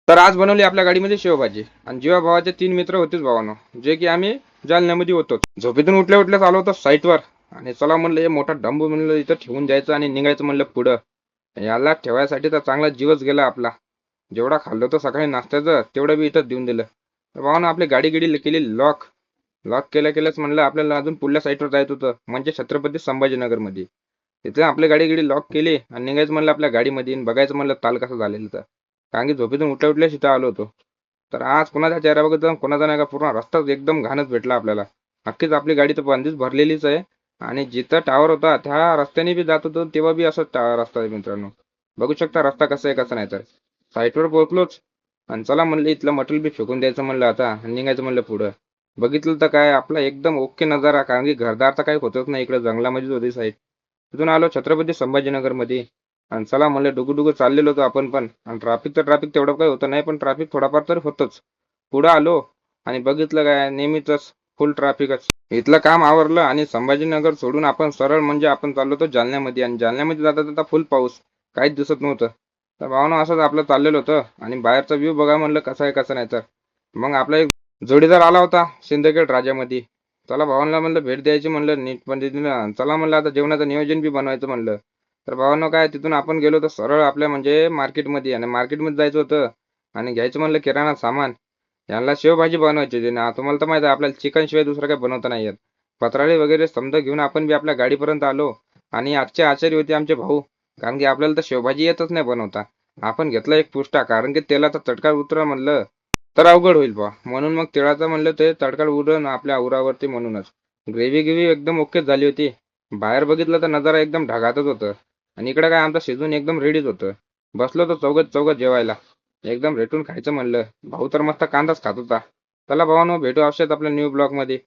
तर आज बनवली आपल्या गाडीमध्ये शेवभाजी आणि जीवा भावाचे 3 मित्र होतेच भावानो, जे की आम्ही जालन्यामध्ये होतो. झोपेतून उठल्या उठल्याच आलो होतो साईटवर आणि चला म्हणलं हे मोठा डंबू म्हणलं इथं ठेवून जायचं आणि निघायचं म्हणलं पुढं. याला ठेवायसाठी तर चांगला जीवच गेला आपला. जेवढा खाल्लं होतं सकाळी नाश्त्याचं तेवढं बी इथं देऊन दिलं. तर भावानं आपली गाडी गिडी केली लॉक. लॉक केल्या केल्याच म्हणलं आपल्याला अजून पुढल्या साईटवर जायचं होतं, म्हणजे छत्रपती संभाजीनगर मध्ये. तिथे आपली गाडी गिडी लॉक केली आणि निघायचं म्हणलं आपल्या गाडीमध्ये आणि बघायचं म्हणलं ताल कसं झालेलं तर. कारण की झोपेतून उठल्या उठल्या इथं आलो होतो. तर आज कोणाचा चेहरा बघितला कोणाचा नाही का, पूर्ण रस्ताच एकदम घाणच भेटला आपल्याला. नक्कीच आपली गाडी तर बंदीच भरलेलीच आहे. आणि जिथं टावर होता त्या रस्त्याने बी जात होतो तेव्हा बी असंच रस्ता आहे मित्रांनो. बघू शकता रस्ता कसा आहे कसं नाही तर. साईटवर पोहोचलोच आणि चला म्हणलं इथलं मटेरियल बी फेकून द्यायचं म्हणलं आता आणि निघायचं म्हणलं पुढं. बघितलं तर काय आपला एकदम ओके नजारा, कारण की घरदार तर काही होतच नाही इकडे, जंगलामध्येच होती साईट. तिथून आलो छत्रपती संभाजीनगर मध्ये आणि चला म्हणलं डुगू डुगू चाललेलो होतो आपण पण. आणि ट्रॅफिक तेवढं काही होतं नाही, पण ट्रॅफिक थोडाफार तर होतच. पुढं आलो आणि बघितलं काय नेहमीच फुल ट्रॅफिकच. इथलं काम आवरलं आणि संभाजीनगर सोडून आपण सरळ म्हणजे आपण चाललो होतो जालन्यामध्ये आणि जालन्यामध्ये जाता जाता फुल पाऊस. काहीच दिसत नव्हतं. तर भावना असंच आपलं चाललेलं होतं आणि बाहेरचा व्ह्यू बघा म्हणलं कसं आहे कसं नाही तर. मग आपला एक जोडीदार आला होता सिंदखेड राजामध्ये. चला भावांना म्हणलं भेट द्यायची म्हणलं नीट पद्धतीनं. चला म्हणलं आता जेवणाचं नियोजन बी बनवायचं म्हणलं. तर भावांनो काय तिथून आपण गेलो तर सरळ आपल्या म्हणजे मार्केटमध्ये, आणि मार्केटमध्ये जायचं होतं आणि घ्यायचं म्हणलं किराणा सामान. यांना शेवभाजी बनवायची होती ना, तुम्हाला तर माहिती आहे आपल्याला चिकन शिवाय दुसरं काही बनवता नाही येत. पत्रावळी वगैरे समजा घेऊन आपण बी आपल्या गाडीपर्यंत आलो. आणि आजचे आचारी होते आमचे भाऊ, कारण की आपल्याला तर शेवभाजी येतच नाही बनवता. आपण घेतला एक पुष्टा, कारण की तेलाचा तडका उतरा म्हणलं तर अवघड होईल बा, म्हणून मग तिळाचं म्हणलं ते तडका उडून आपल्या उरावरती म्हणूनच. ग्रेव्ही गिव्ही एकदम ओकेच झाली होती. बाहेर बघितलं तर नजारा एकदम ढगातच होतं. आणि इकडे काय आमचं शिजून एकदम रेडीच होतं. बसलो तर चौघत चौघत जेवायला. एकदम रेटून खायचं म्हणलं. भाऊ तर मस्त कांदाच खात होता. चला भावानो भेटू अशाच आपल्या न्यू ब्लॉग मध्ये.